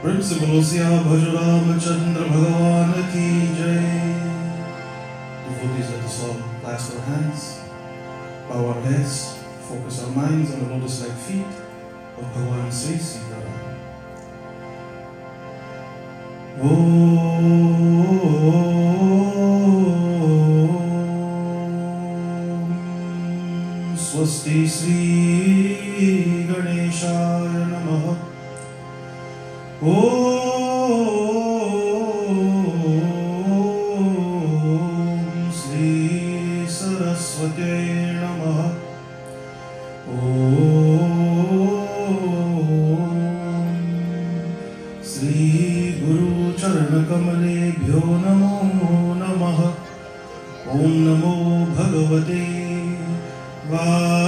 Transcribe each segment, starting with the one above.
प्रेम से बोलो सिया भज रामचंद्र भगवान की जय। Devotees of the soul, clasp our hands, bow our heads, focus our minds on the lotus-like feet of Bhagavan Sri Swaminarayan. Om Swasti Sri Ganeshaya Namaha. Om Sri Saraswati Namaha. Om Sri Guru Charana Kamalebhyo Namo Namaha. Om Namo Bhagavate Vasudevaya.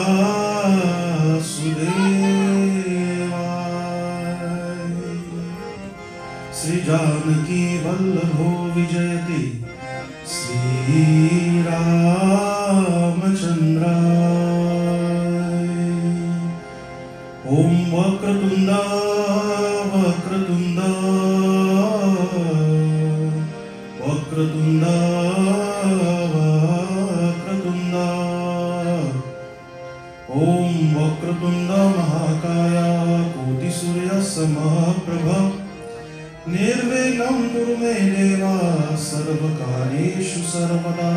Sri Janaki Vallabho Vijayati Sri Ramachandra. Om Vakratunda Vakratunda Vakratunda Vakratunda. Om Vakratunda Mahakaya Koti Surya Samaprabha. Nirvighna Kuru me Deva Sarvakareshu Sarvada.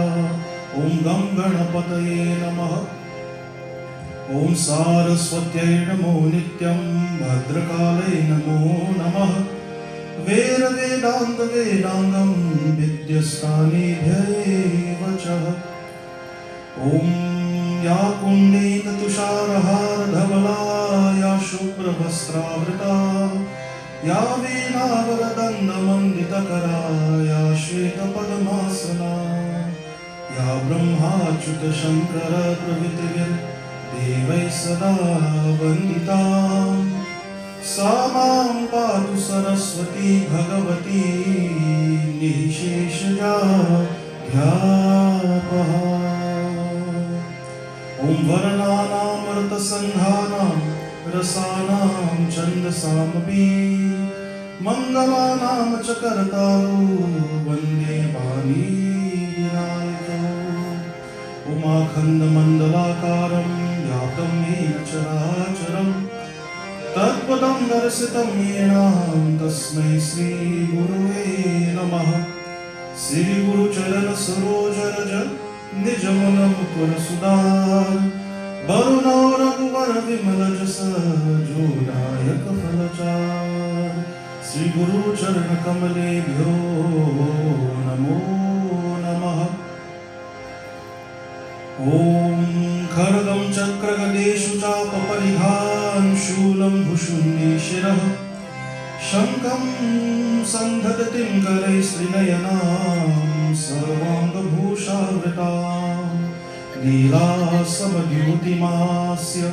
Om Gam Ganapataye Namaha. Om Saraswatyai Namo Nityam Bhadrakale Namo Namaha. Veda Vedanta Vedangam Vidyastani Bhyayavacha. Om Ya Kundita Tusharahara Dhavala Ya Shubhra Vastravrita Ya Veena Varadanda Manditakara Ya Shveta Padmasana Ya Brahma Achyuta Shankara Pravitavir Devai Sada Vandita. Samam Patu Saraswati Bhagavati Nisheshaja Dhyapaha. Om Varananam Vartasanghanam Rasanam Chandasamabhi Mangalanam Chakartaru Vande Bani Vinayaka. Umakhanda Mandalakaram Yatam Yena Characharam Tatpadam Darsitam Yenam Tasmai Sri Guruve Namaha. Sri Guru Charana Saroja Raja Nijamana Mukura Sudar Varuna Raghuvar Vimala Jasa Jodayaka Falachar. Sri Guru Charana Kamalebhyo Namo Namaha. Om Khargam Chakragadeshu Chapa Paridhan Shulam Bhushundi Shirah Shankam Sandhadatim Karai Srinayanam Sarvanga Bhushavritam Neela Samadhyutimasya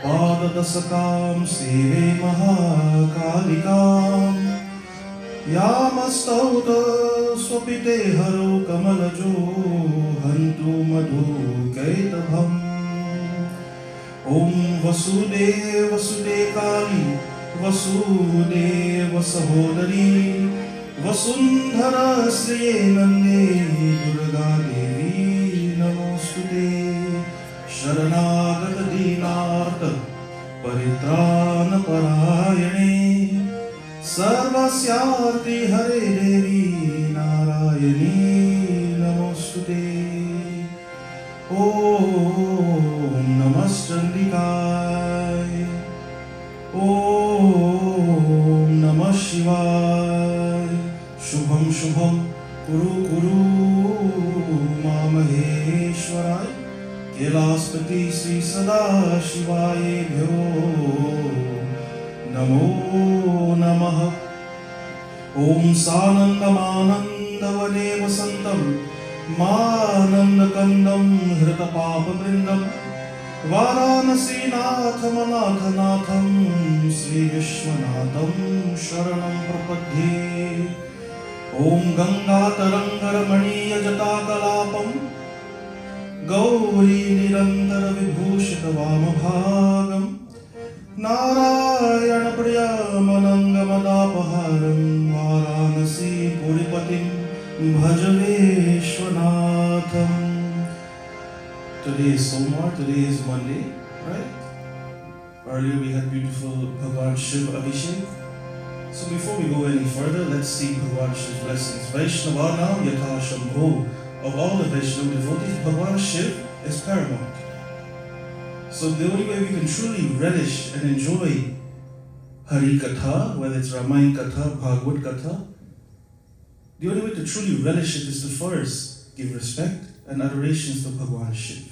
Padadasakam Seve Mahakalikam Yamastauta Swapite Haro Kamalajo Hantu Madhu Kaitabham. Om Vasudev Vasudekali Vasudeva Sahodari Vasundhara Sriye Nande Durga Devi Namostute. Sharanagata Dinartha Paritrana Parayane Sarvasyarti Hare Devi Narayani Namostute. Om Namaschandikaya. Om Namah Shivaya. Shubham Shubham Kuru Kuru Mamaheshwaraya. Kailaspati Sri Sadashivaya Bhyo Namo Namaha. Om Sanandamanandavane Vasantam Manandakandam Hritapapa-vrindam Varanasi Natham Anathanatham Sri Vishwanatham Sharanam Prapadhe. Om Gangatarangaramaniya Jatakalapam Gauri Nirantara Vibhushita Vamabhagam Narayana Priyamanangamadapaharam Varanasi Puripatim Bhajaleshwanatham. Today is Somar, today is Monday, right? Earlier we had beautiful Bhagwan Shiv Abhishek. So before we go any further, let's see Bhagwan Shiv's blessings. Vaishnavanam Yatha Shambho. Of all the Vaishnava devotees, Bhagwan Shiv is paramount. So the only way we can truly relish and enjoy Hari Katha, whether it's Ramayana Katha, Bhagavad Katha, the only way to truly relish it is to first give respect and adorations to Bhagwan Shiv.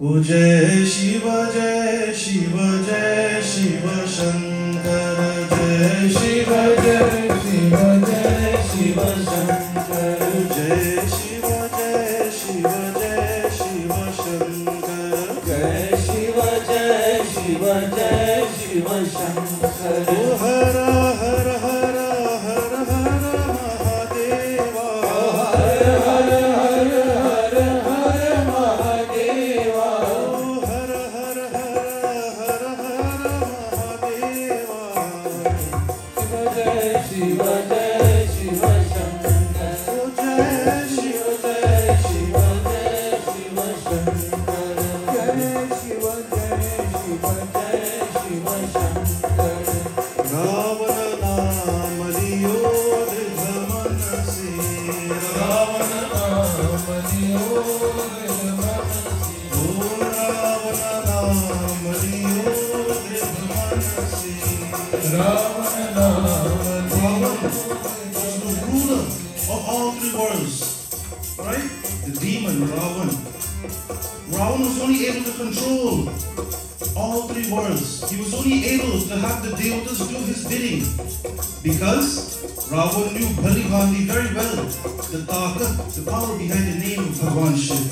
O Jai Shiva, Jai Shiva, Jai Shiva Shankara, Jai Shiva, Jai Shiva, Jai Shiva Shankara, Jai Shiva, Jai Shiva, Jai Shiva Shankara, Jai Shiva, Jai Shiva, Jai Shiva Shankara. O Hara Hara Hara Hara Hara Mahadeva, Hara Hara Hara Hara Hara Mahadeva, Hara Hara Hara Hara Hara Mahadeva. Shiva Jai Shiva Shankara, O Jai Shiva Jai Shiva Jai Shiva Shankara, Jai Shiva Jai Shiva Jai Shiva Shankara. Ravana Namaliyo Dridhamanasi, Ravana Namaliyo Dridhamanasi, O Ravana Namaliyo Dridhamanasi, Ravana Namaliyo, the ruler of all three worlds, right? The demon Ravan. Ravan was only able to control all three worlds. He was only able to have the devatas do his bidding because Ravan knew Bhali Bhandi very well the takat, the power behind the name of Bhagwan Shiv.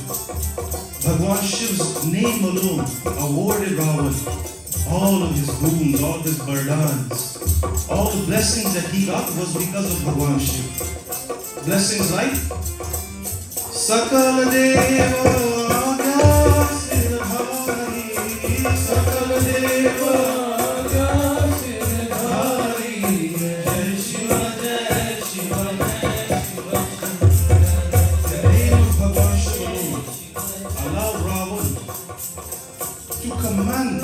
Bhagwan Shiv's name alone awarded Ravan all of his boons, all his bardhans, all the blessings that he got was because of Bhagwan Shiv. Blessings like Sakala Deva Agyasirdhari, Sakala Deva Agyasirdhari, Jai Shiva, Jai Shiva, Jai Shiva. The name of Bhagwan Shiva allowed Ravan to command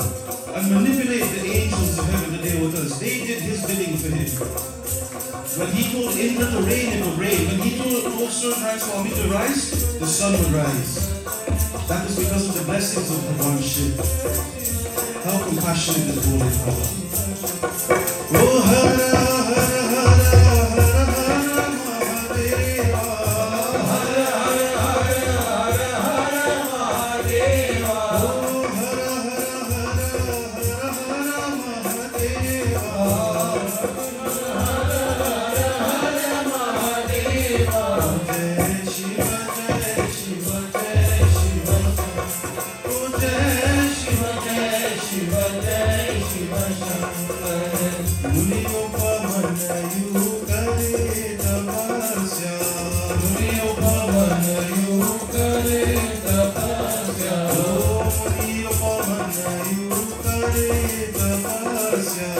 and manipulate the angels of heaven, the devatas. They did his bidding for him. When he told Indra to rain, it would rain. When he told Shree Swami to rise, the sun would rise. That was because of the blessings of Bhagwan Shiv. How compassionate is Holy Father. Oh Hara Hara Hara Hara Hara Mahadeva, Hara Hara Hara Hara Hara Mahadeva, oh Hara Hara Hara Hara Hara Mahadeva, Jai Shiva, Jai Shiva, Jai Shiva, oh Jai Shiva, Jai Shiva, Jai Shiva Shankara. Muniyopamanayu kare tapasya, Muniyopamanayu kare tapasya, oh Muniyopamanayu kare tapasya,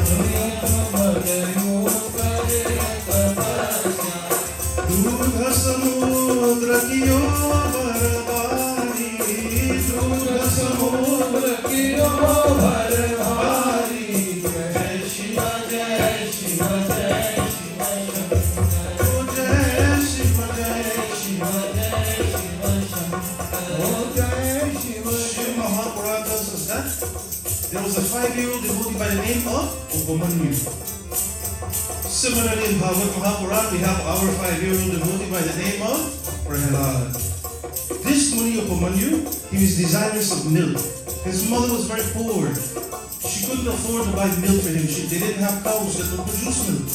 Muniyopamanayu kare tapasya. Dudha samudra kiyo bharvari, Dudha samudra kiyo bharvari, Jai Shiva, Jai Shiva, Jai Shiva Shankara, oh Jai Shiva, Jai Shiva, Jai Shiva Shankara, oh Jai Shiva. Shiv Mahapuran tells us that there was a 5-year-old devotee by the name of Upamanyu. Similarly, in Bhagavad Mahapuran, we have our 5-year-old devotee by the name of Prahlad. This Muni Upamanyu, he was desirous of milk. His mother was very poor. She couldn't afford to buy milk for him. They didn't have cows that would produce milk.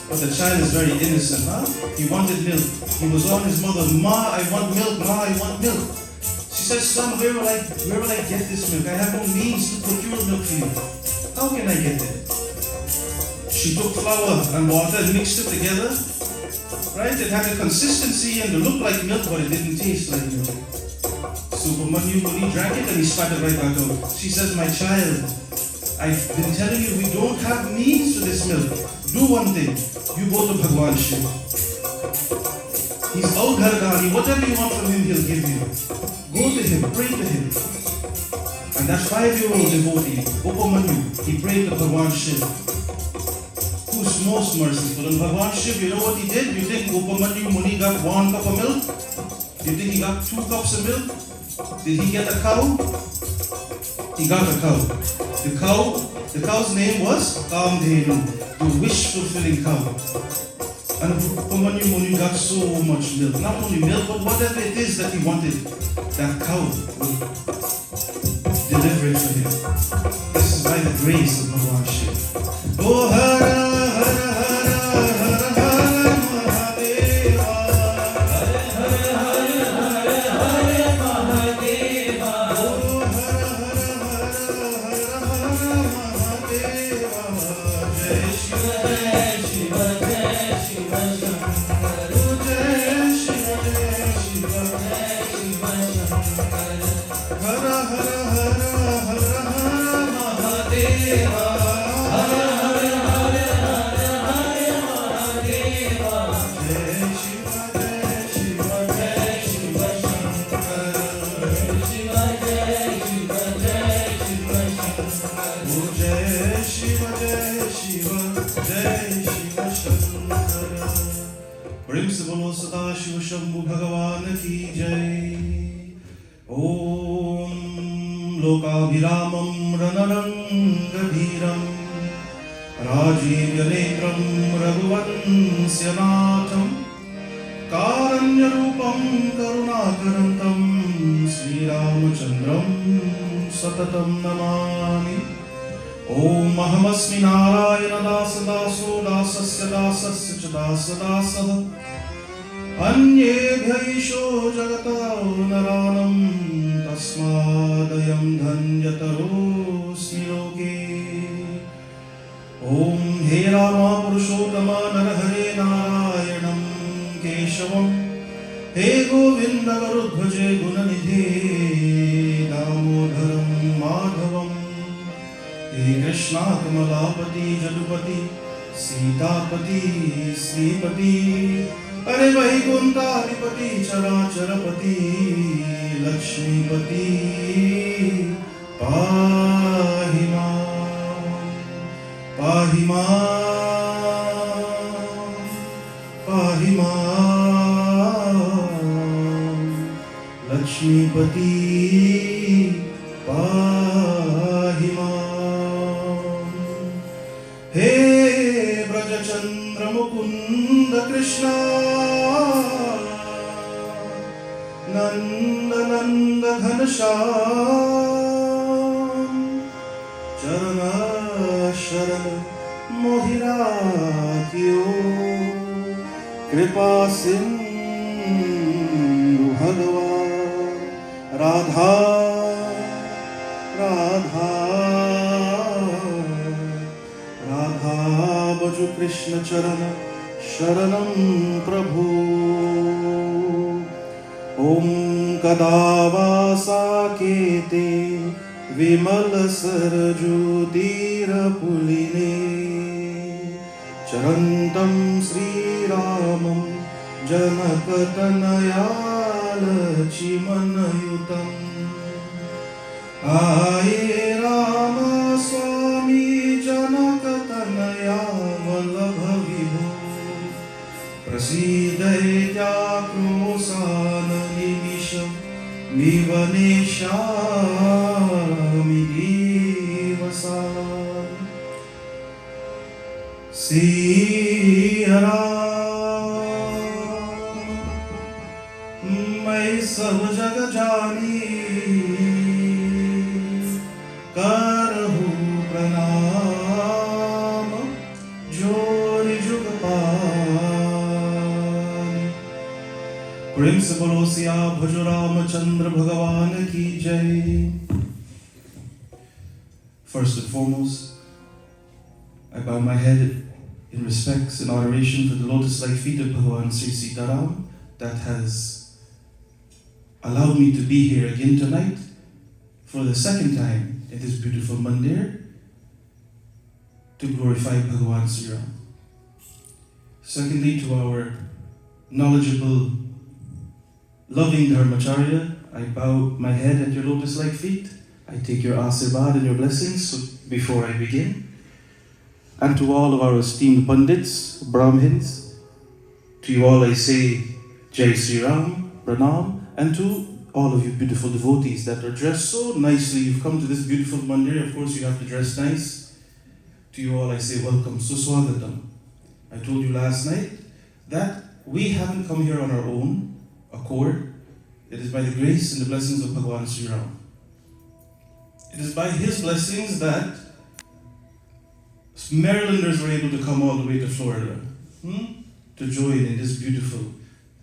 But the child is very innocent, huh? He wanted milk. He was on his mother, Ma, I want milk, Ma, I want milk. She says, son, where will I get this milk? I have no means to procure milk for you. How can I get it? She took flour and water and mixed it together. Right? It had a consistency and it looked like milk, but it didn't taste like milk. So So Upamanu Muni drank it and he spat it right back out. She says, my child, I've been telling you we don't have means to this milk. Do one thing. You go to Bhagwan Shiv. He's out Ghargani. Whatever you want from him, he'll give you. Go to him. Pray to him. And that 5-year-old devotee, Upamanu, he prayed to Bhagwan Shiv, who's most merciful. And Bhagwan Shiv, you know what he did? You think Upamanu Muni got 1 cup of milk? You think he got 2 cups of milk? Did he get a cow? He got a cow. The cow's name was Kamdhenu, the wish-fulfilling cow. And Upamanu Muni got so much milk. Not only milk, but whatever it is that he wanted, that cow would deliver it to him. This is by the grace of Bhagwan Shiv. Oh, Hara, Hara, Hara, Hara, Hara, Mahadeva. Hara, Hara, Hara, Hara, Mahadeva. Oh, Hara, Hara, Hara, Hara, Mahadeva. Jai Shiva, Jai Shiva, Jai Shiva, Shankar. Oh, Jai Shiva, Jai Shiva, Jai Shiva, Shankar. Hara, Hara, Hara, Hara, Hara, Mahadeva. Hara, Hara, Hara, Hara, Hara, Mahadeva. Jai Shiva, Jai Shiva, Jai Shiva, Shankar. Jai Shiva, Jai Shiva, Jai Shiva, Shankar. Oh, Jai Shiva, Jai Shiva, Jai Shiva, Shankar. प्रेम से बोलो सदा शिव शंभु भगवान की जय। ओम लोकाभिरामं रणरंगधीरं राजीवनेत्रं रघुवंश्यनाथं कारुण्यरूपं करुणाकरन्तं श्रीरामचन्द्रं सततं नमामि। ओम अहमस्मि नारायण दास दासो दासस्य दासस्य च दास दासः अन्येभ्यैषो जगतो नरानं तस्मादयं धन्यतरोऽस्मि लोके। ओम हे राम पुरुषोत्तम नरहरे नारायणं केशवं हे गोविन्द गरुध्वजे गुणनिधे दामोदरं माधवम् हे कृष्णा कमलापति जडुपति सीतापति श्रीपति अरे वैकुंठाधिपति चराचरपति लक्ष्मीपति पाहि मां पाहि मां पाहि मां लक्ष्मीपति पाहि मां। हे ब्रजचंद्र मुकुंद कृष्णा नंद नंद घनश्याम चरण शरण मोहि राखियो कृपा सिंधु भगवान राधा राधा राधा बजु कृष्ण चरण शरणं प्रभु। ओम कदा वासाकेते विमल सरजुदीर पुलिने चरन्तं श्रीरामं जनकतनया लक्ष्मणयुतम् आये राम स्वामी जनकतनया वल्लभ विभो प्रसीदयत्याक्रोशाननिमिषं विवनेष्यामि दिवसान्। सिया राम मैं सब जग जानी करहु प्रणाम जोरि जुग पान। प्रेम से बोलो सिया भजो रामचंद्र भगवान की जय। First and foremost, I bow my head in respects and adoration for the lotus-like feet of Bhagavan Sri Sitaram that has allowed me to be here again tonight for the second time in this beautiful mandir to glorify Bhagavan Sri Ram. Secondly, to our knowledgeable, loving Dharmacharya, I bow my head at your lotus-like feet. I take your asirvad and your blessings before I begin. And to all of our esteemed Pandits, Brahmins, to you all I say Jai Sri Ram, Pranam, and to all of you beautiful devotees that are dressed so nicely. You've come to this beautiful mandir, of course you have to dress nice. To you all I say welcome, Suswagatam. I told you last night that we haven't come here on our own accord. It is by the grace and the blessings of Bhagavan Sri Ram. It is by his blessings that Marylanders were able to come all the way to Florida to join in this beautiful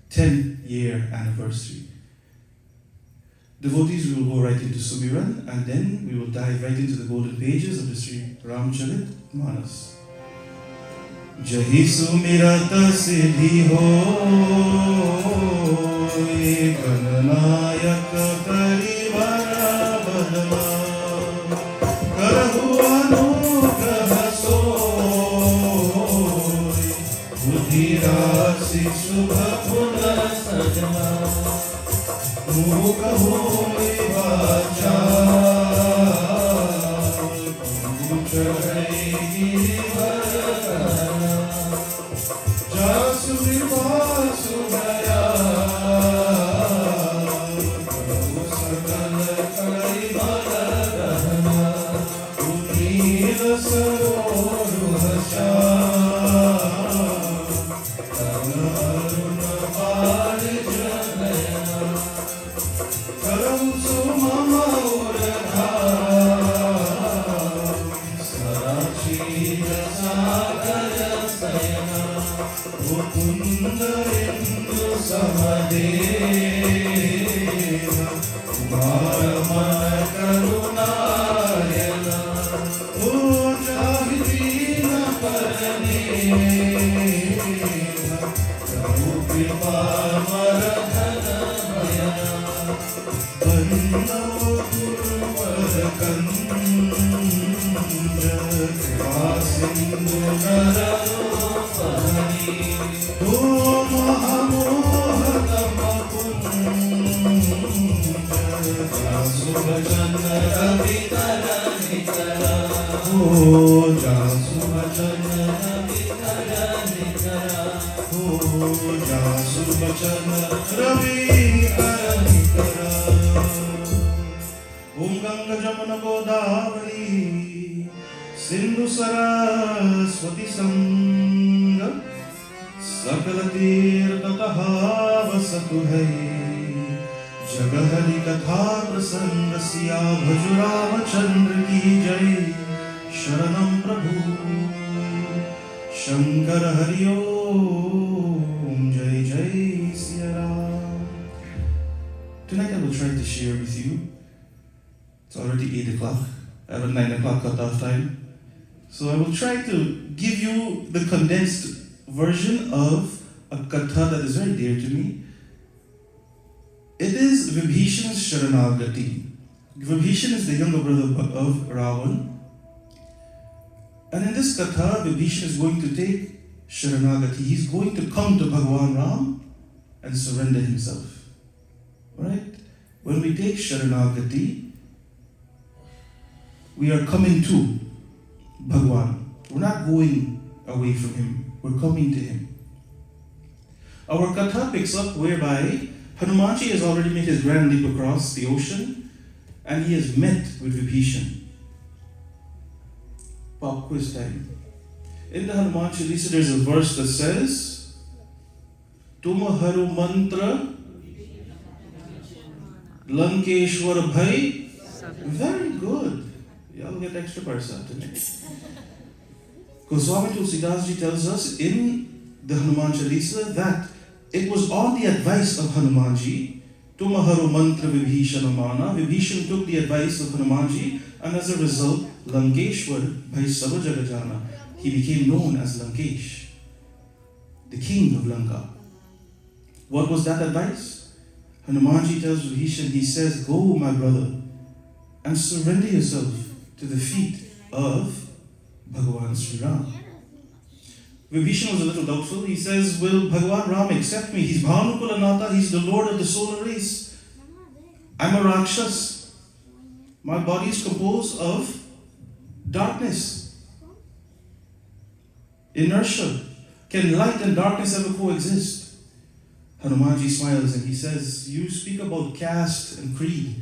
10th-year anniversary. Devotees, we will go right into Sumiran, and then we will dive right into the golden pages of the Sri Ramcharit Manas. Jahi Sumirata Siddhi Hoy, Gananayaka Parivara Badala, Karahu Anugraha Soy, Buddhirasi Subha Puna Sajana, Mukha Hoy Vacha, Panduchai Girivarana, Jasu Vivasu Gaya, Prabhu Sakala Kaivalarana, Unila Saroru Hasha, Kanaruna Parijanayana, Karam Sumama Uradha, Sarachi Jasagaya Sayana, Ukunda Indu Samadeva, Kumaramana Karunayana, O Jahidina Paraneva, Prabhu Kripa Maradhana Mayana, Vandavo Guru Parakanja, Kripasindu Naranopani, O Mahamohatama Punja, Jasubhajana Ravitara Nitara, O Jasubhajana Ravitara Nitara, O Jasubhajana Ravitara Nitara. Om Ganga Jamana Godavari Sindhu Saraswati Sangha Sakala Tirtha Vasatu Hai Jagahari Katha Prasanga Siya Bhaju Ramachandra Ki Jai Sharanam Prabhu Shankara Hari Om Jai Jai Siya Ram. Tonight I will try to share with you. It's already 8 o'clock. I have a 9 o'clock cutoff time. So I will try to give you the condensed version of a katha that is very dear to me. It is Vibhishan's Sharanagati. Vibhishan is the younger brother of Ravan. And in this katha, Vibhishan is going to take Sharanagati. He's going to come to Bhagavan Ram and surrender himself. Right? When we take Sharanagati, we are coming to Bhagavan. We're not going away from him. We're coming to him. Our katha picks up whereby Hanumanji has already made his grand leap across the ocean and he has met with Vibhishan. Pop quiz time. In the Hanuman Chalisa there's a verse that says, Tumaharu mantra Lankeshwar bhai. Very good. Y'all get extra parsa tonight. Goswami Tulsidas Ji tells us in the Hanuman Chalisa that it was on the advice of Hanumanji, Tumaharu mantra Vibhishanamana. Vibhishan took the advice of Hanumanji, and as a result, Lankeshwar bhai Saba Jagajana. He became known as Lankesh, the king of Lanka. What was that advice? Hanumanji tells Vibhishan, he says, go, my brother, and surrender yourself to the feet of Bhagavan Sri Ram. Vibhishan was a little doubtful. He says, will Bhagavan Ram accept me? He's Bhanukulanatha, he's the Lord of the solar race. I'm a Rakshas. My body is composed of darkness, inertia. Can light and darkness ever coexist? Hanumanji smiles and he says, you speak about caste and creed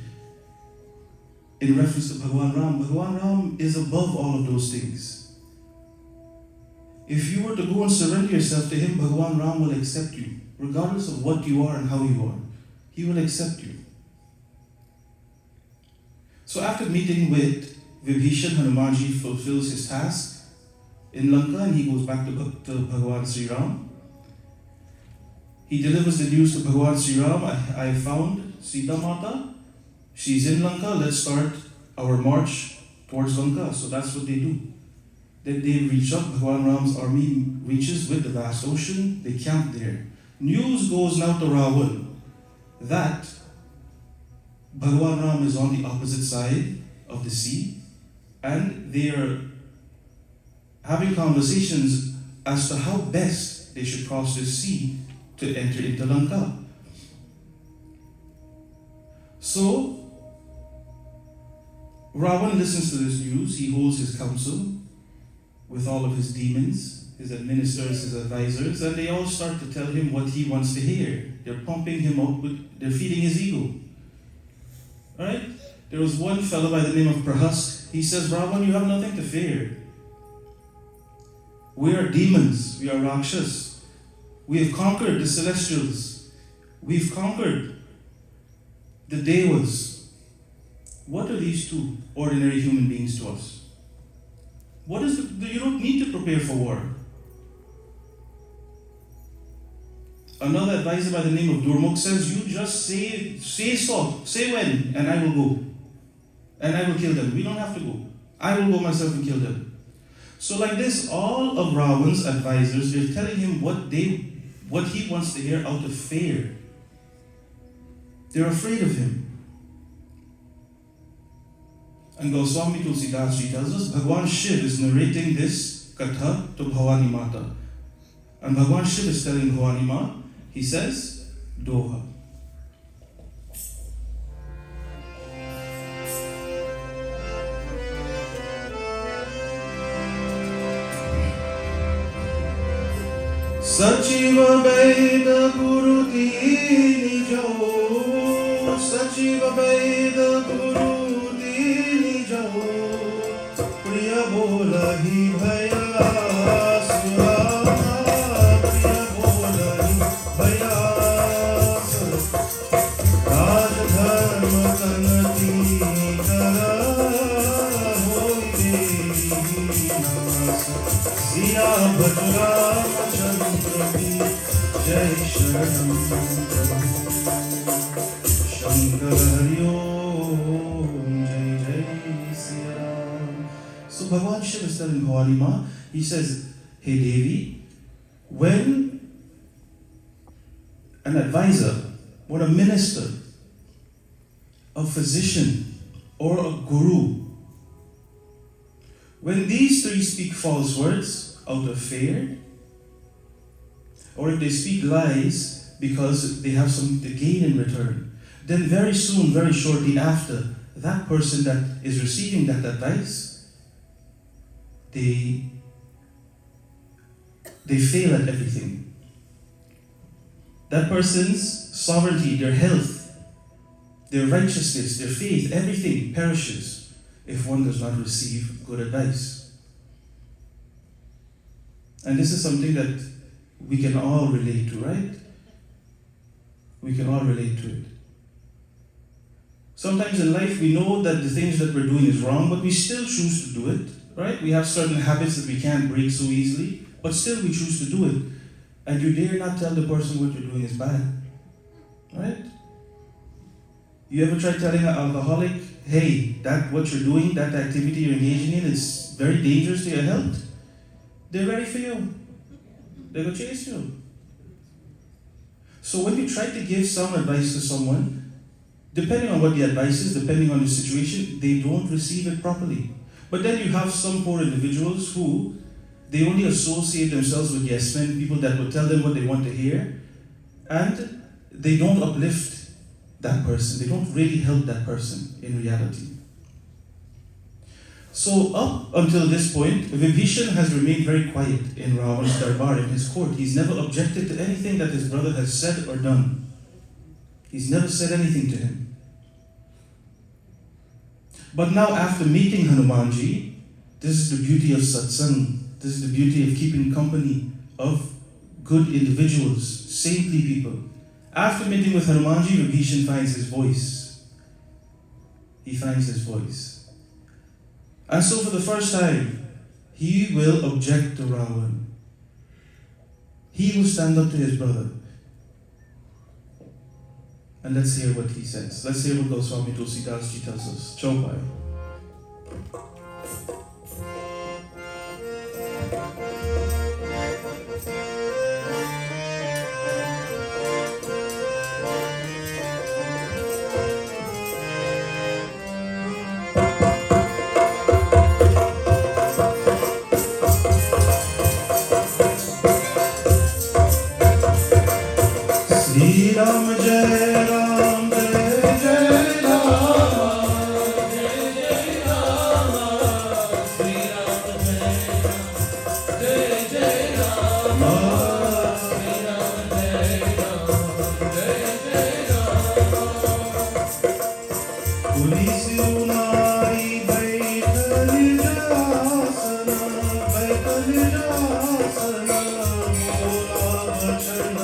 in reference to Bhagavan Ram. Bhagavan Ram is above all of those things. If you were to go and surrender yourself to him, Bhagavan Ram will accept you, regardless of what you are and how you are. He will accept you. So after meeting with Vibhishan, Hanumanji fulfills his task in Lanka and he goes back to Bhagavan Sri Ram. He delivers the news to Bhagavan Sri Ram, I found Sita Mata. She's in Lanka. Let's start our march towards Lanka. So that's what they do. Then they reach up. Bhagavan Ram's army reaches with the vast ocean. They camp there. News goes now to Ravan that Bhagavan Ram is on the opposite side of the sea and they are having conversations as to how best they should cross this sea to enter into Lanka. So Ravan listens to this news. He holds his council with all of his demons, his administrators, his advisors, and they all start to tell him what he wants to hear. They're pumping him up, they're feeding his ego. Right? There was one fellow by the name of Prahask. He says, Ravan, you have nothing to fear. We are demons. We are Rakshas. We have conquered the celestials. We've conquered the Devas. What are these two ordinary human beings to us? You don't need to prepare for war. Another advisor by the name of Durmukh says, you just say when, and I will go. And I will kill them. We don't have to go. I will go myself and kill them. So like this, all of Ravan's advisors, they're telling him what he wants to hear out of fear. They're afraid of him. And Goswami Tulsidas tells us, Bhagwan Shiv is narrating this katha to Bhavani Mata. And Bhagwan Shiv is telling Bhavani Ma, he says, Doha. Sachiva Veda Guru Dini Jo, Sachiva Veda Guru Dini Jo, Priya Bola Hi Bhaya Surama, Priya Bola Hi Bhaya Raj Dharma Tanati Kara Hoi Devi Nas Siya Bhajra Jai Sharanam Shankar Hari Om Jai Jai Siya Ram. So Bhagavan Shiva is telling Bhavani Ma, he says, hey Devi, when an advisor or a minister, a physician or a guru, when these three speak false words out of fear, or if they speak lies because they have something to gain in return, then very soon, very shortly after, that person that is receiving that advice, they fail at everything. That person's sovereignty, their health, their righteousness, their faith, everything perishes if one does not receive good advice. And this is something that we can all relate to, right? We can all relate to it. Sometimes in life we know that the things that we're doing is wrong, but we still choose to do it, right? We have certain habits that we can't break so easily, but still we choose to do it. And you dare not tell the person what you're doing is bad, right? You ever try telling an alcoholic, hey, what you're doing, that activity you're engaging in is very dangerous to your health? They're ready for you. They will chase you. So when you try to give some advice to someone, depending on what the advice is, depending on the situation, they don't receive it properly. But then you have some poor individuals who, they only associate themselves with yes men, people that will tell them what they want to hear, and they don't uplift that person. They don't really help that person in reality. So up until this point, Vibhishan has remained very quiet in Ravana's darbar, in his court. He's never objected to anything that his brother has said or done. He's never said anything to him. But now after meeting Hanumanji, this is the beauty of satsang. This is the beauty of keeping company of good individuals, saintly people. After meeting with Hanumanji, Vibhishan finds his voice. He finds his voice. And so for the first time, he will object to Ravan. He will stand up to his brother. And let's hear what he says. Let's hear what Goswami Tulsidas Ji tells us. Chaupai. Shri Ram Jai Ram Jai Jai Ram Jai Jai Ram Shri Ram Jai Ram Jai Jai Ram Shri Ram Jai Ram Jai Jai Ram Police Unai Baital Jasana Baital Jasana Mola Bachana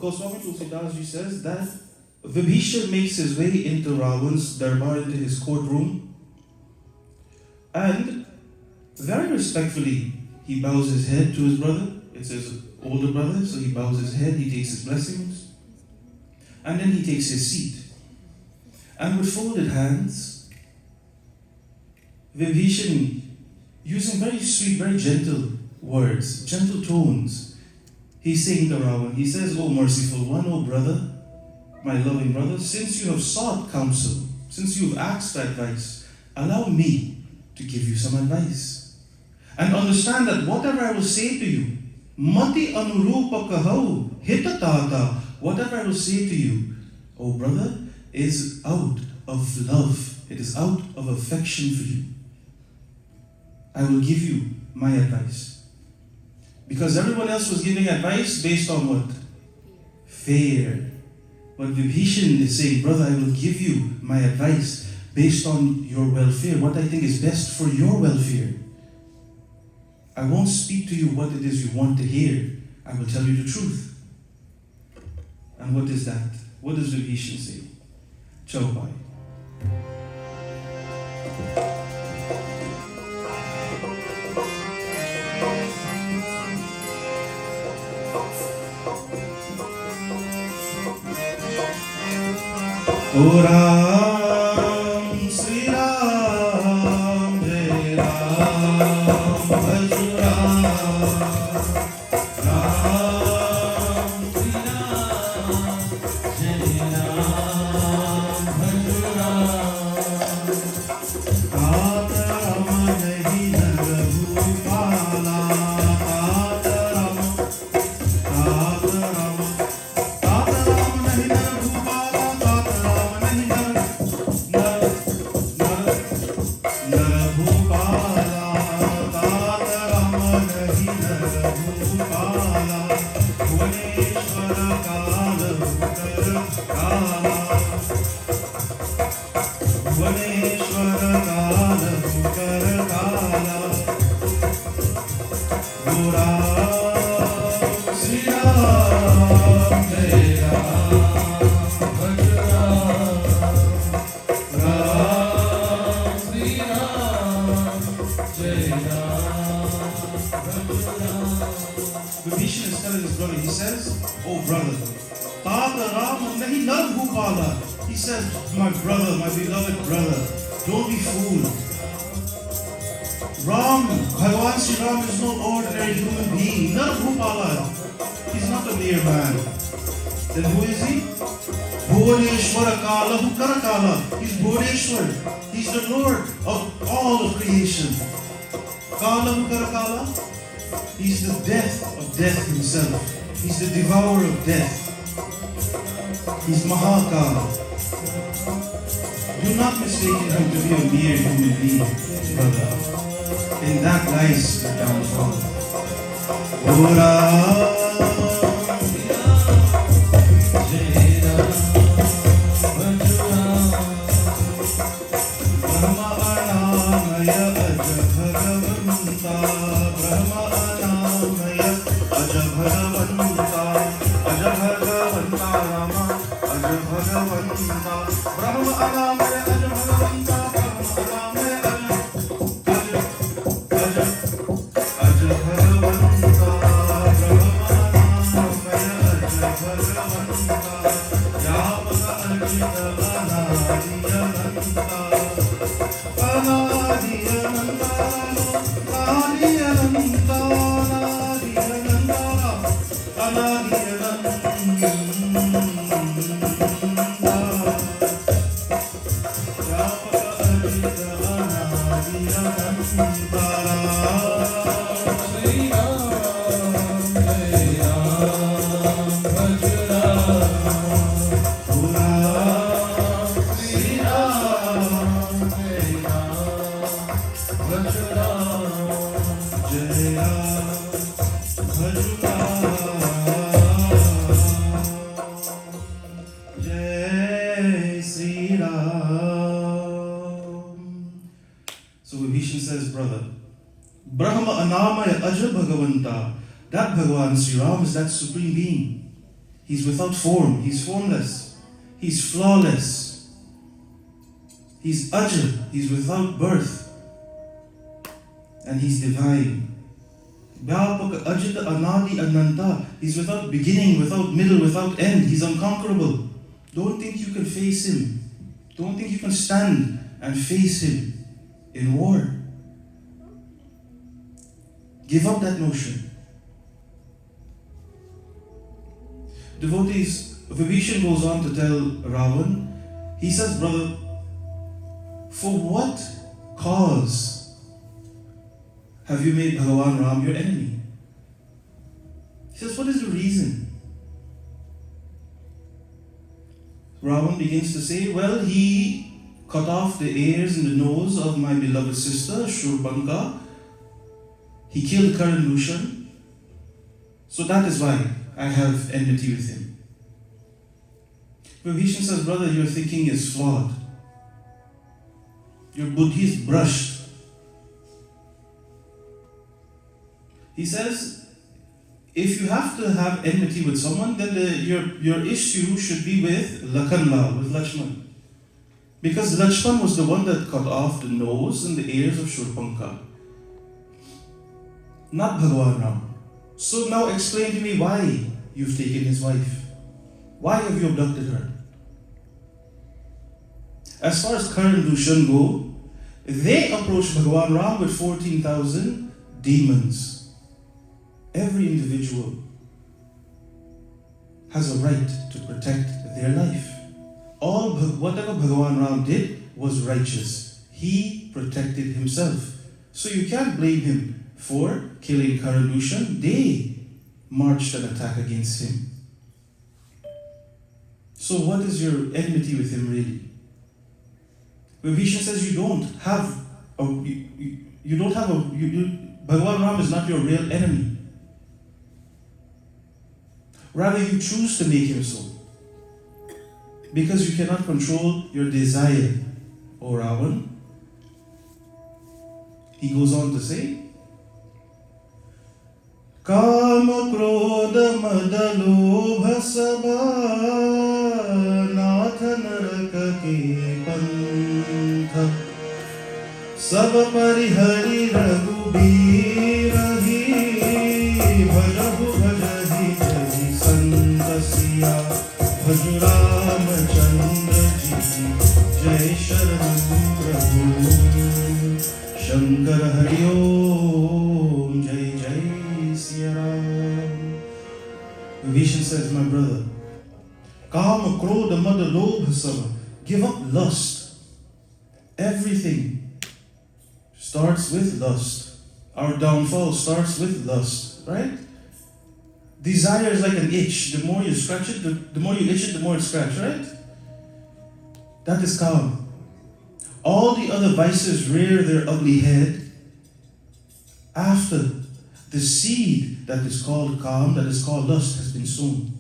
Goswami Tulsidas Ji says that Vibhishan makes his way into Ravan's darbar, into his courtroom, and very respectfully he bows his head to his brother. It's his older brother, so he bows his head, he takes his blessings, and then he takes his seat. And with folded hands, Vibhishan, using very sweet, very gentle words, gentle tones, he's saying to Ravan, he says, "O merciful one, O brother, my loving brother, since you have sought counsel, since you have asked advice, allow me to give you some advice. And understand that whatever I will say to you, mati anurupa kahau hitatata, whatever I will say to you, O brother, is out of love. It is out of affection for you. I will give you my advice." Because everyone else was giving advice based on what? Fear. But Vibhishan is saying, brother, I will give you my advice based on your welfare, what I think is best for your welfare. I won't speak to you what it is you want to hear. I will tell you the truth. And what is that? What does Vibhishan say? Chaupai. O Ram, Sri Ram, Jai Ram, Bhaj Ram, Ram, Sri Ram, Jai Ram, Bhaj Ram. Tat Ram nahi Ragupala, Tat Ram nahi Ragupala, Tat Ram Vibhishan is telling his brother, he says, oh brother, Tata Ram nahi nar bhupala. He says, my brother, my beloved brother, don't be fooled. Ram, Bhagavan Sri Ram is no ordinary human being. Nar bhupala. He's not a mere man. Then who is he? Bhuvaneshwara Kalahu Karakala. He's Bhuvaneshwar. He's the Lord of all of creation. Kalahu Karakala. He's the death of death himself. He's the devourer of death. He's Mahakala. Do not mistake him to be a mere human being, brother. In that lies the downfall. Ora. So Vibhishan says, brother, Brahma Anamaya Aja Bhagavanta, that Bhagavan Sri Ram is that supreme being. He's without form, he's formless, he's flawless, he's Aja, he's without birth, and he's divine. Vyapaka Ajita Anadi Ananta, he's without beginning, without middle, without end, he's unconquerable. Don't think you can face him. Don't think you can stand and face him in war. Give up that notion. Devotees, Vibhishan goes on to tell Ravan, he says, brother, for what cause have you made Bhagavan Ram your enemy? He says, what is the reason? Ravan begins to say, well, he cut off the ears and the nose of my beloved sister, Shurbanka. He killed Karan Lushan. So that is why I have enmity with him. Vibhishan says, brother, your thinking is flawed. Your buddhi is brushed. He says, if you have to have enmity with someone, then your issue should be with Lakanlal, with Lakshman. Because Lakshman was the one that cut off the nose and the ears of Shurpanka, not Bhagavan Ram. So now explain to me why you've taken his wife. Why have you abducted her? As far as Karan Lushan go, they approached Bhagavan Ram with 14,000 demons. Every individual has a right to protect their life. Whatever Bhagavan Ram did was righteous. He protected himself. So you can't blame him for killing Karan Lushan. They marched an attack against him. So what is your enmity with him really? Vibhishan says Bhagavan Ram is not your real enemy. Rather, you choose to make him so. Because you cannot control your desire, O Ravan. He goes on to say, Kama Krodha Mada Lobha Sabha Natha Naraka Ke Pantha Sab Parihari Raghubira Hi Bhajahu Bhaju Ramachandra Ji, Jai Sharanam Prabhu, Shankar Hari Om, Jai Jai Siya Ram. Vibhishan says, my brother, Kama, Krodha, Mada, Lobha, Sama, give up lust. Everything starts with lust. Our downfall starts with lust, right? Desire is like an itch. The more you scratch it, the more you itch it, the more it scratches, right? That is calm. All the other vices rear their ugly head after the seed that is called calm, that is called lust, has been sown.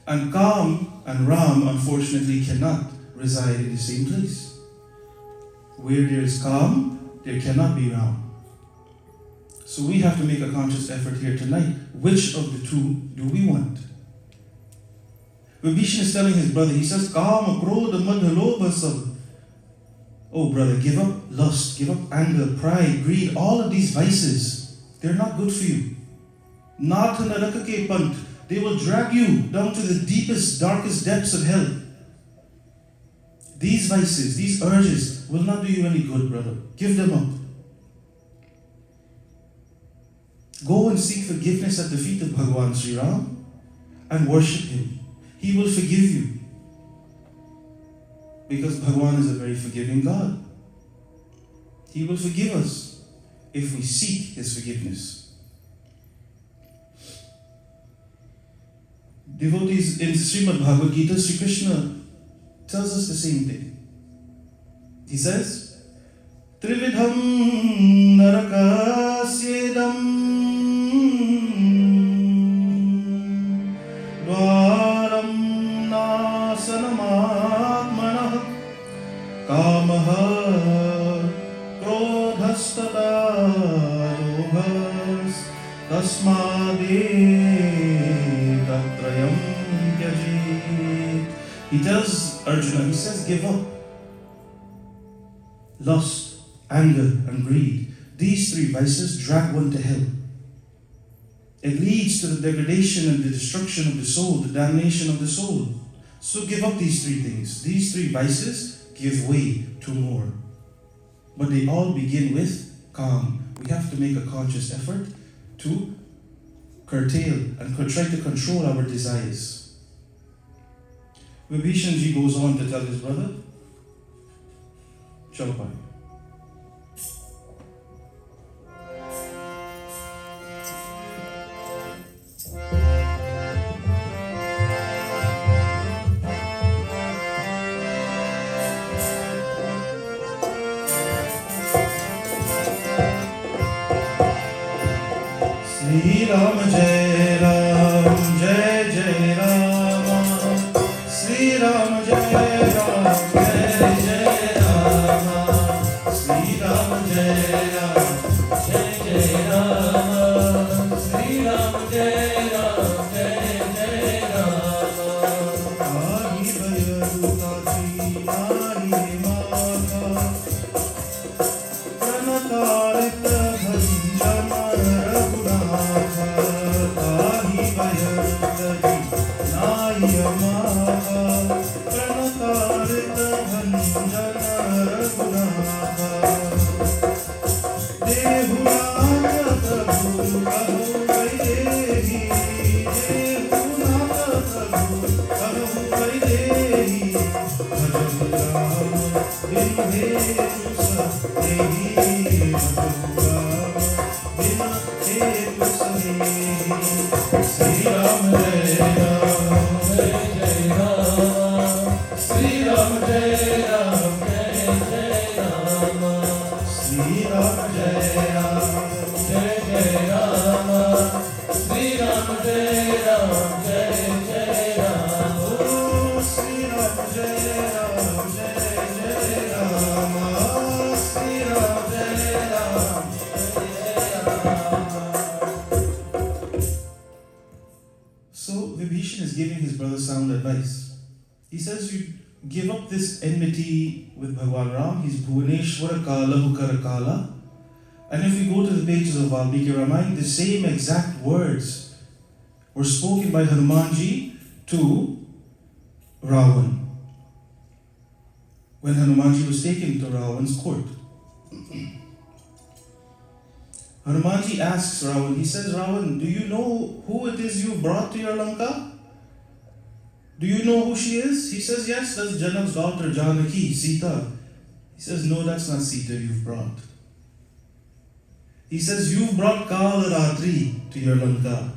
And calm and Ram, unfortunately, cannot reside in the same place. Where there is calm, there cannot be Ram. So we have to make a conscious effort here tonight. Which of the two do we want? Vibhishan is telling his brother, he says, Kama, Krodha, Madha, Lobha, Sab. Oh brother, give up lust, give up anger, pride, greed, all of these vices. They're not good for you. Natha Naraka ke pant. They will drag you down to the deepest, darkest depths of hell. These vices, these urges will not do you any good, brother. Give them up. Go and seek forgiveness at the feet of Bhagavan Sri Ram and worship him. He will forgive you. Because Bhagavan is a very forgiving God. He will forgive us if we seek his forgiveness. Devotees, in Srimad Bhagavad Gita, Sri Krishna tells us the same thing. He says, Trividham narakasyedam dvaram nasanamatmanah kamaha krodhastata lobhas tasmadetatrayam tyajit. He tells Arjuna, he says, give up lust, anger, and greed. These three vices drag one to hell. It leads to the degradation and the destruction of the soul, the damnation of the soul. So give up these three things. These three vices give way to more. But they all begin with calm. We have to make a conscious effort to curtail and try to control our desires. Vibhishan Ji goes on to tell his brother, Chalo. Sri Ram Jai Ram, Jai Jai Rama. Sri Ram Jai Ram, Jai Jai Rama. Sri Ram Jai Ram, Jai Jai Rama. Sri Ram Jai Ram, Jai Jai Rama. Ahi Bayadutati, Ahi Mata. Pranatarita Bhanjana Raghunatha. Ahi Bayadutati, Ahi Mata. Pranatarita Bhanjana Raghunatha. Dehunatha Prabhu Kaho Vaidehi. Dehunatha Prabhu Kaho Vaidehi. Bhajan Ram bin hetu sahehi. Bhajan Ram bin hetu sahehi. Sri Ram Jai Ram, Jai Jai Rama. Sri Ram Jai Ram, Jai Jai Rama. Sri Ram Jai Ram, Jai Jai Rama. Sri Ram Jai Ram, Jai Jai Rama. Oh, Sri Ram Jai Ram, Jai Jai Rama. Sri Ram Jai Ram, Jai Rama. So Vibhishan is giving his brother sound advice. He says, you give up this enmity with Bhagwan Ram. He's Bhuvaneshwara Kala Hukara Kala. And if we go to the pages of Valmiki Ramayana, the same exact words were spoken by Hanumanji to Ravan when Hanumanji was taken to Ravan's court. Hanumanji asks Ravan, he says, Ravan, do you know who it is you brought to your Lanka? Do you know who she is? He says, yes, that's Janak's daughter, Janaki, Sita. He says, no, that's not Sita you've brought. He says, you've brought Kalaratri to your Lanka.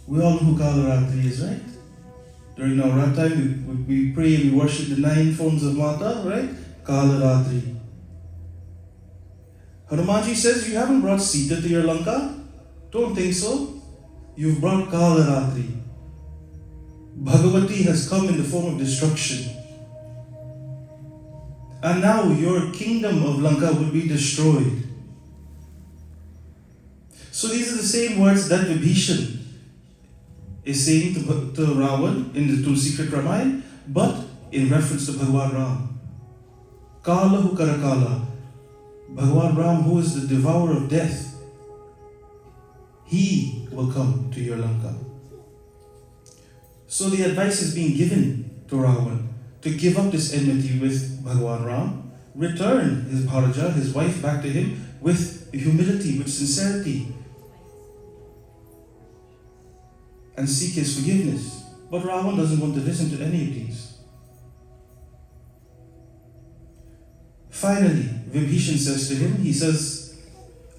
We all know who Kalaratri is, right? During our time, we pray and we worship the 9 forms of Mata, right? Kalaratri. Hanumanji says, you haven't brought Sita to your Lanka? Don't think so. You've brought Kalaratri. Bhagavati has come in the form of destruction. And now your kingdom of Lanka will be destroyed. So these are the same words that Vibhishan is saying to Ravan in the Tulsi Ramayana, but in reference to Bhagwan Ram. Kala hu karakala. Bhagwan Ram, who is the devourer of death, he will come to your Lanka. So the advice is being given to Ravan to give up this enmity with Bhagwan Ram, return his Bharaja, his wife, back to him with humility, with sincerity, and seek his forgiveness. But Ravan doesn't want to listen to any of these. Finally, Vibhishan says to him, he says,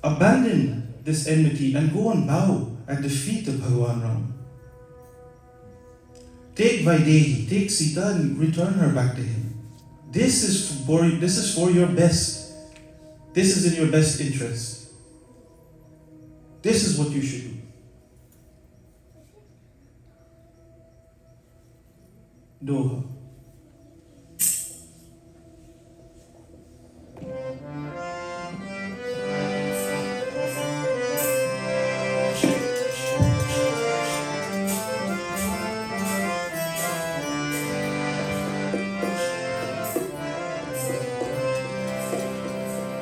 abandon this enmity and go and bow at the feet of Bhagwan Ram. Take Vaidehi, take Sita and return her back to him. This is for your best. This is in your best interest. This is what you should do. Doha.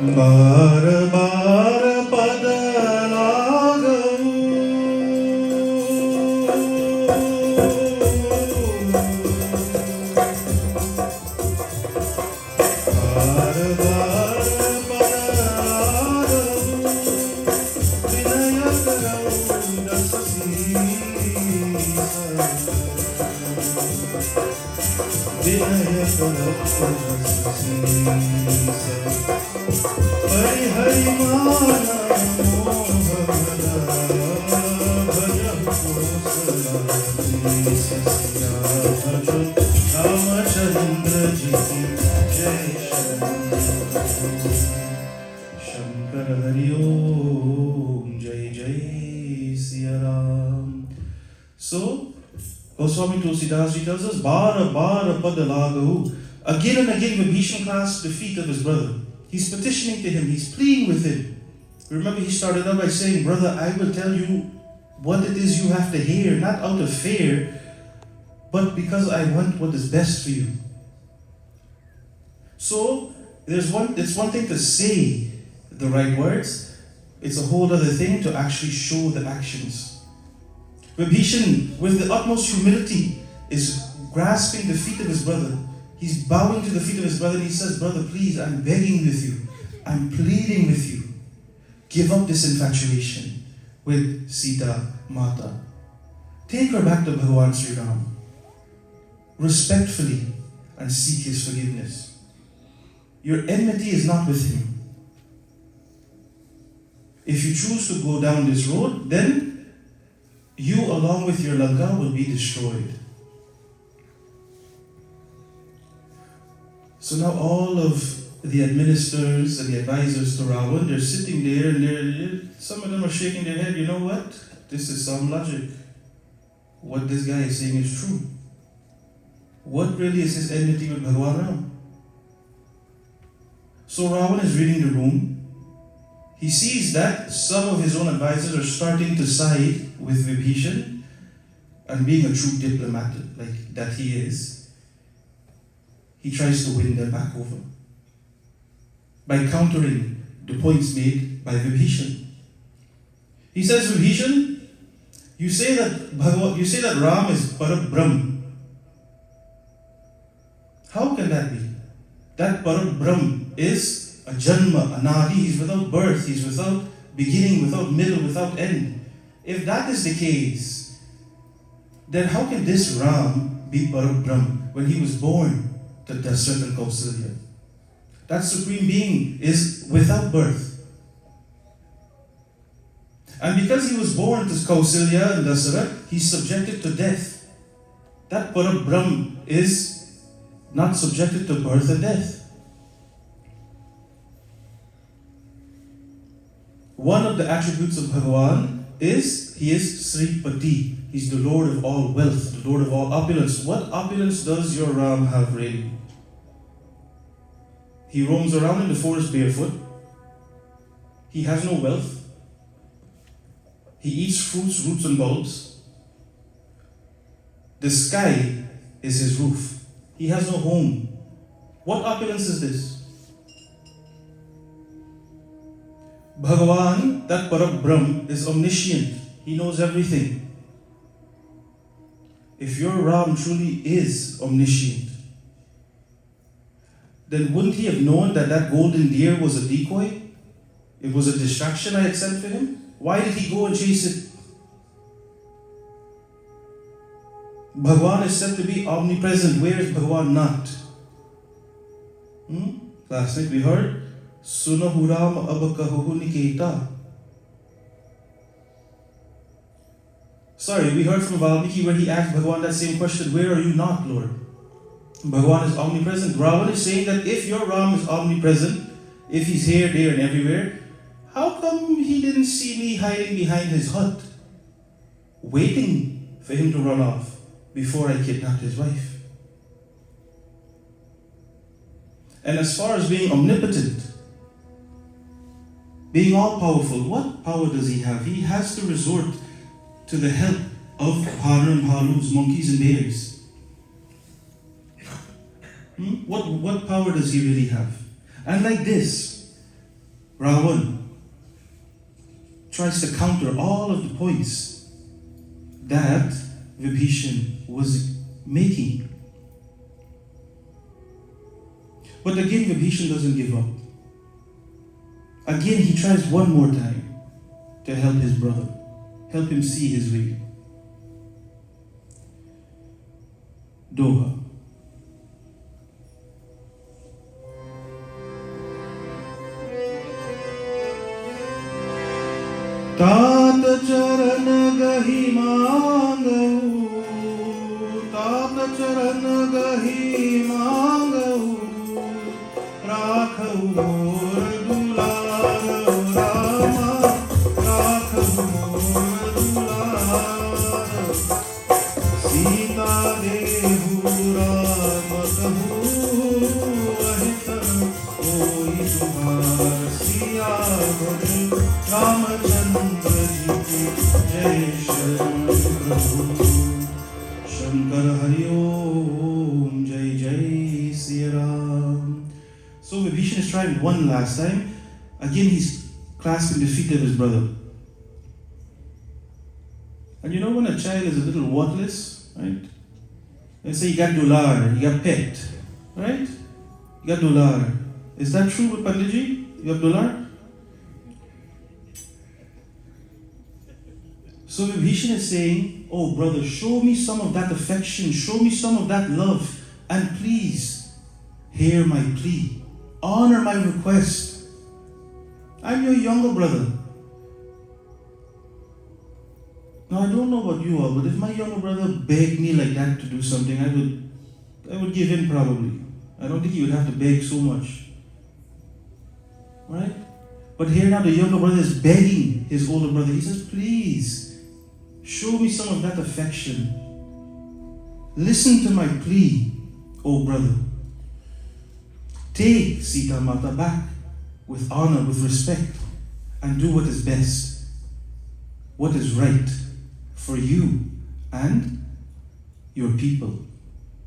बार बार पद लागू बार बार पद लागू विनय करऊ दस शीस विनय करऊ दस शीस हरि हरि माना मोहमदा भजन कोसला भजो रामचंद्र जी की जय शंकर हरि ओम जय जय Siya Ram. So Goswami Tulsidas Ji tells us, Bara Bara Pada Lagahu. Again and again Vibhishan clasped the feet of his brother. He's petitioning to him, he's pleading with him. Remember, he started out by saying, brother, I will tell you what it is you have to hear, not out of fear, but because I want what is best for you. So, it's one thing to say the right words, it's a whole other thing to actually show the actions. Vibhishan, with the utmost humility, is grasping the feet of his brother. He's bowing to the feet of his brother and he says, brother, please, I'm begging with you. I'm pleading with you. Give up this infatuation with Sita Mata. Take her back to Bhagavan Sri Ram. Respectfully and seek his forgiveness. Your enmity is not with him. If you choose to go down this road, then you along with your Lanka will be destroyed. So now all of the administrators and the advisors to Ravan, they're sitting there and some of them are shaking their head, you know what? This is some logic. What this guy is saying is true. What really is his enmity with Bhagwan Ram? So Ravan is reading the room. He sees that some of his own advisors are starting to side with Vibhishan, and being a true diplomat like that he is, he tries to win them back over by countering the points made by Vibhishan. He says, Vibhishan, You say that Ram is Parabrahm. How can that be? That Parabrahm is a Janma, Anadi. He's without birth, he's without beginning, without middle, without end. If that is the case, then how can this Ram be Parabrahm when he was born to Dasrath and Kausalya? That Supreme Being is without birth. And because he was born to Kausalya and Dasrath, he's subjected to death. That Parabrahm is not subjected to birth and death. One of the attributes of Bhagavan is he is Sripati. He's the Lord of all wealth, the Lord of all opulence. What opulence does your Ram have really? He roams around in the forest barefoot. He has no wealth. He eats fruits, roots and bulbs. The sky is his roof. He has no home. What opulence is this? Bhagavan, that Parabrahm, is omniscient. He knows everything. If your Ram truly is omniscient, then wouldn't he have known that that golden deer was a decoy? It was a distraction I had sent for him? Why did he go and chase it? Bhagavan is said to be omnipresent. Where is Bhagavan not? Last night we heard, Sunahu Ram Abakahu Niketa. Sorry, we heard from Valmiki where he asked Bhagavan that same question, where are you not, Lord? Bhagavan is omnipresent. Ravan is saying that if your Ram is omnipresent, if he's here, there and everywhere, how come he didn't see me hiding behind his hut, waiting for him to run off before I kidnapped his wife? And as far as being omnipotent, being all-powerful, what power does he have? He has to resort to the help of Bhanu and Bhalus, monkeys and bears. What power does he really have? And like this, Ravan tries to counter all of the points that Vibhishan was making. But again, Vibhishan doesn't give up. Again, he tries one more time to help his brother, help him see his way. Doha. तात चरण गहि मांगऊ, तात चरण गहि मांगऊ, राखऊ मोर दुलार रामा, राखऊ मोर दुलार, सीता देहु राम कहू, अहित कोई तुम्हार सियावर रामचंद्र जी की जय शरण प्रभु शंकर हरि ओम जय जय Shri Ram. So Vibhishan is trying one last time. Again he's clasping the feet of his brother. And you know when a child is a little worthless, right? Let's say you got dular, you got pet, right? You got dular. Is that true with Panditji? You have dular? So Vibhishan is saying, oh brother, show me some of that affection, show me some of that love, and please hear my plea, honor my request. I'm your younger brother. Now I don't know about you all, but if my younger brother begged me like that to do something, I would give in probably. I don't think he would have to beg so much. Right? But here now the younger brother is begging his older brother. He says, please, show me some of that affection. Listen to my plea, oh brother. Take Sita Mata back with honor, with respect, and do what is best, what is right for you and your people.